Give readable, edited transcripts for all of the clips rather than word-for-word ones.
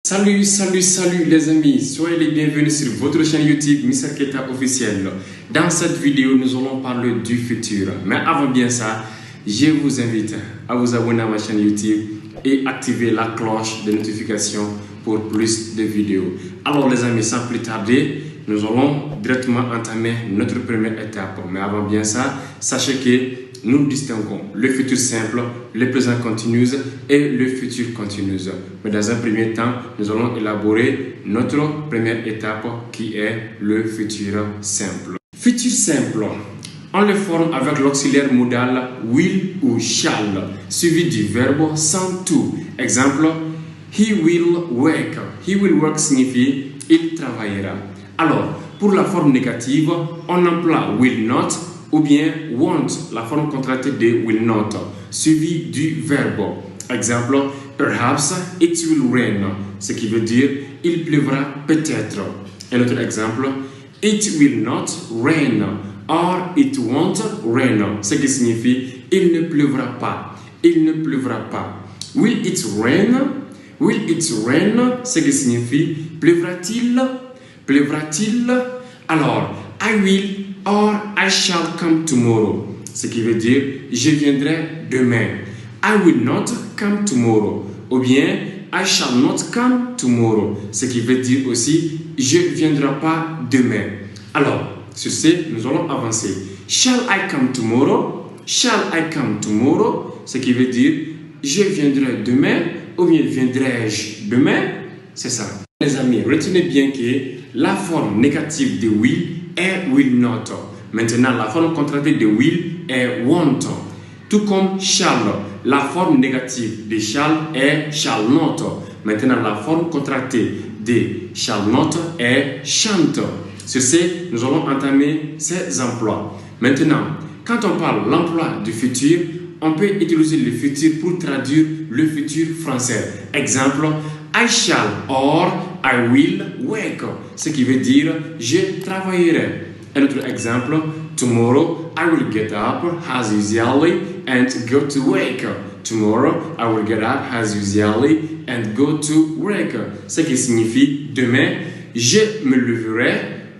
Salut les amis, soyez les bienvenus sur votre chaîne YouTube Mr Keita officiel. Dans cette vidéo, nous allons parler du futur. Mais avant bien ça, je vous invite à vous abonner à ma chaîne YouTube et activer la cloche de notification pour plus de vidéos. Alors les amis, sans plus tarder, nous allons directement entamer notre première étape. Mais avant bien ça, sachez que nous distinguons le futur simple, le présent continu et le futur continu. Mais dans un premier temps, nous allons élaborer notre première étape qui est le futur simple. Futur simple, on le forme avec l'auxiliaire modal will ou shall, suivi du verbe sans tout. Exemple, he will work. He will work signifie il travaillera. Alors, pour la forme négative, on emploie will not ou bien won't, la forme contractée de will not, suivi du verbe. Exemple, perhaps it will rain, ce qui veut dire il pleuvra peut-être. Un autre exemple, it will not rain or it won't rain, ce qui signifie il ne pleuvra pas. Il ne pleuvra pas. Will it rain? Will it rain, ce qui signifie pleuvra-t-il? Pleuvra-t-il? Alors, I will or I shall come tomorrow, ce qui veut dire je viendrai demain. I will not come tomorrow, ou bien I shall not come tomorrow, ce qui veut dire aussi je ne viendrai pas demain. Alors, sur ce, nous allons avancer. Shall I come tomorrow? Shall I come tomorrow, ce qui veut dire je viendrai demain, ou bien viendrai-je demain? C'est ça. Les amis, retenez bien que la forme négative de will est will not. Maintenant, la forme contractée de will est won't. Tout comme shall, la forme négative de shall est shall not. Maintenant, la forme contractée de shall not est shan't. Sur ce, nous allons entamer ces emplois. Maintenant, quand on parle de l'emploi du futur, on peut utiliser le futur pour traduire le futur français. Exemple, I shall or I will work, ce qui veut dire je travaillerai. Un autre exemple, tomorrow I will get up as usually and go to work. Tomorrow I will get up as usually and go to work, ce qui signifie demain je me leverai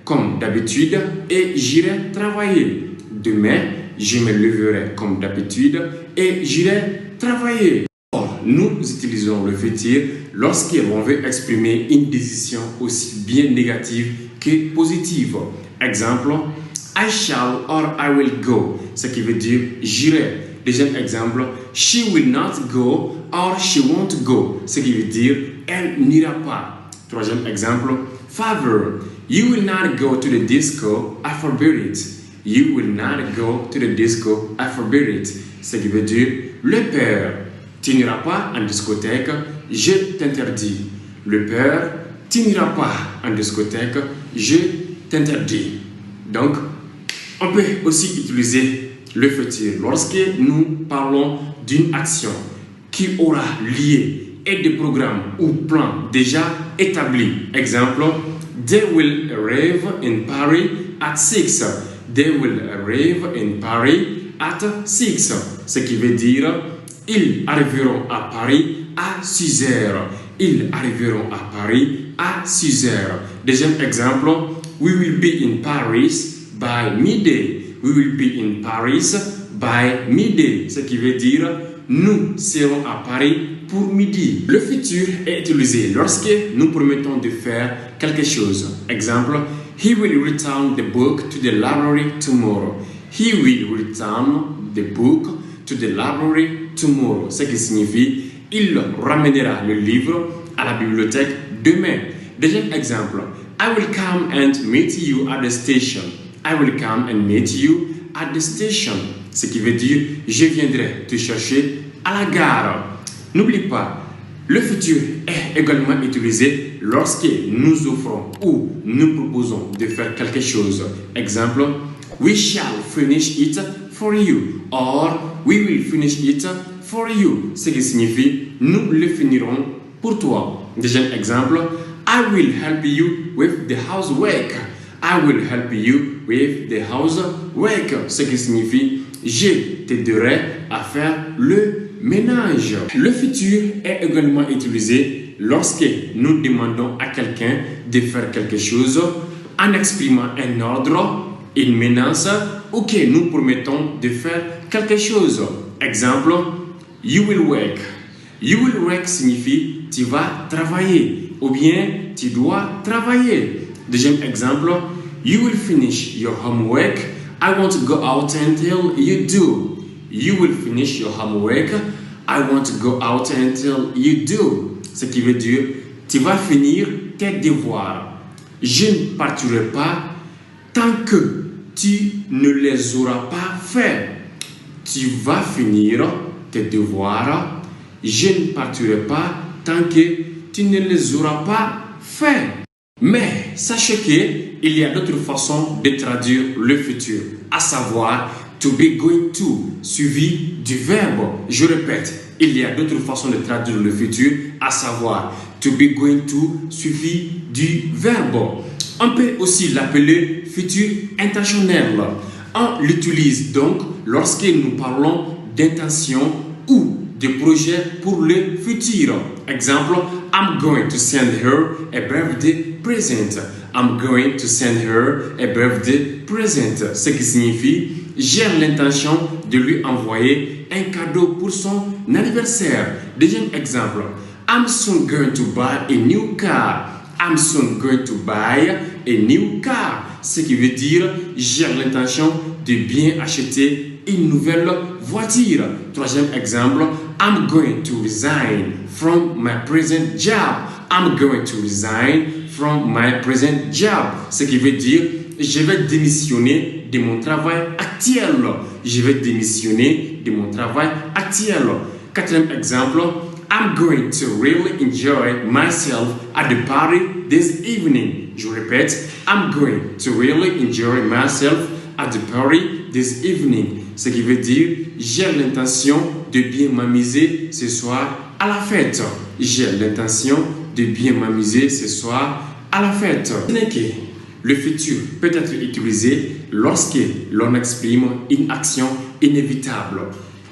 comme d'habitude et j'irai travailler. Demain je me leverai comme d'habitude et j'irai travailler. Nous utilisons le futur lorsqu'on veut exprimer une décision aussi bien négative que positive. Exemple, I shall or I will go, ce qui veut dire j'irai. Deuxième exemple, she will not go or she won't go, ce qui veut dire elle n'ira pas. Troisième exemple, father, you will not go to the disco, I forbid it. You will not go to the disco, I forbid it, ce qui veut dire le père, tu n'iras pas en discothèque, je t'interdis. Le père, tu n'iras pas en discothèque, je t'interdis. Donc, on peut aussi utiliser le futur lorsque nous parlons d'une action qui aura lié et des programmes ou plans déjà établis. Exemple, they will arrive in Paris at 6. They will arrive in Paris at 6. Ce qui veut dire ils arriveront à Paris à 6 heures. Ils arriveront à Paris à 6 heures. Deuxième exemple, we will be in Paris by midday. We will be in Paris by midday. Ce qui veut dire nous serons à Paris pour midi. Le futur est utilisé lorsque nous promettons de faire quelque chose. Exemple, he will return the book to the library tomorrow. He will return the book to the library tomorrow, ce qui signifie il ramènera le livre à la bibliothèque demain. Deuxième exemple, I will come and meet you at the station. I will come and meet you at the station, ce qui veut dire je viendrai te chercher à la gare. N'oublie pas, le futur est également utilisé lorsque nous offrons ou nous proposons de faire quelque chose. Exemple, we shall finish it for you or we will finish it for you, ce qui signifie nous le finirons pour toi. Deuxième exemple, I will help you with the housework. I will help you with the housework, ce qui signifie je t'aiderai à faire le ménage. Le futur est également utilisé lorsque nous demandons à quelqu'un de faire quelque chose en exprimant un ordre, une menace ou que nous promettons de faire quelque chose. Exemple, you will work. You will work signifie tu vas travailler ou bien tu dois travailler. Deuxième exemple, you will finish your homework. I want to go out until you do. You will finish your homework. I want to go out until you do. Ce qui veut dire, tu vas finir tes devoirs. Je ne partirai pas tant que tu ne les auras pas faits. Tu vas finir tes devoirs. Je ne partirai pas tant que tu ne les auras pas faits. Mais sachez qu'il y a d'autres façons de traduire le futur, à savoir to be going to, suivi du verbe. Je répète, il y a d'autres façons de traduire le futur, à savoir to be going to, suivi du verbe. On peut aussi l'appeler futur intentionnel. On l'utilise donc lorsque nous parlons d'intention ou de projet pour le futur. Exemple, I'm going to send her a birthday present. I'm going to send her a birthday present. Ce qui signifie, j'ai l'intention de lui envoyer un cadeau pour son anniversaire. Deuxième exemple, I'm soon going to buy a new car. I'm soon going to buy a new car. Ce qui veut dire, j'ai l'intention de bien acheter une nouvelle voiture. Troisième exemple, I'm going to resign from my present job. I'm going to resign from my present job. Ce qui veut dire, je vais démissionner de mon travail actuel. Je vais démissionner de mon travail actuel. Quatrième exemple, I'm going to really enjoy myself at the party this evening. Je répète, I'm going to really enjoy myself at the party this evening. Ce qui veut dire, j'ai l'intention de bien m'amuser ce soir à la fête. J'ai l'intention de bien m'amuser ce soir à la fête. Le futur peut être utilisé lorsque l'on exprime une action inévitable.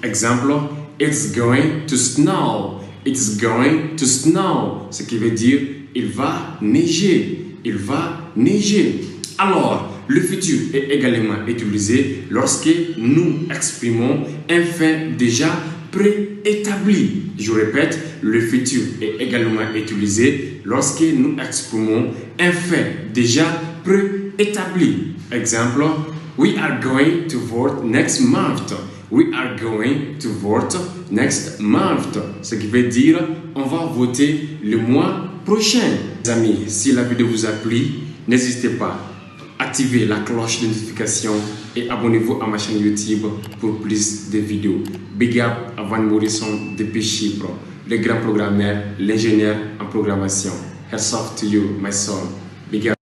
Exemple, it's going to snow. It's going to snow. Ce qui veut dire, il va neiger. Il va neiger. Alors, le futur est également utilisé lorsque nous exprimons un fait déjà préétabli. Je répète, le futur est également utilisé lorsque nous exprimons un fait déjà préétabli. Exemple, we are going to vote next month. We are going to vote next month. Ce qui veut dire, on va voter le mois prochain. Les amis, si la vidéo vous a plu, n'hésitez pas. Activez la cloche de notification et abonnez-vous à ma chaîne YouTube pour plus de vidéos. Big up à Van Morrison depuis Chypre, le grand programmeur, l'ingénieur en programmation. Hats off to you, my son. Big up.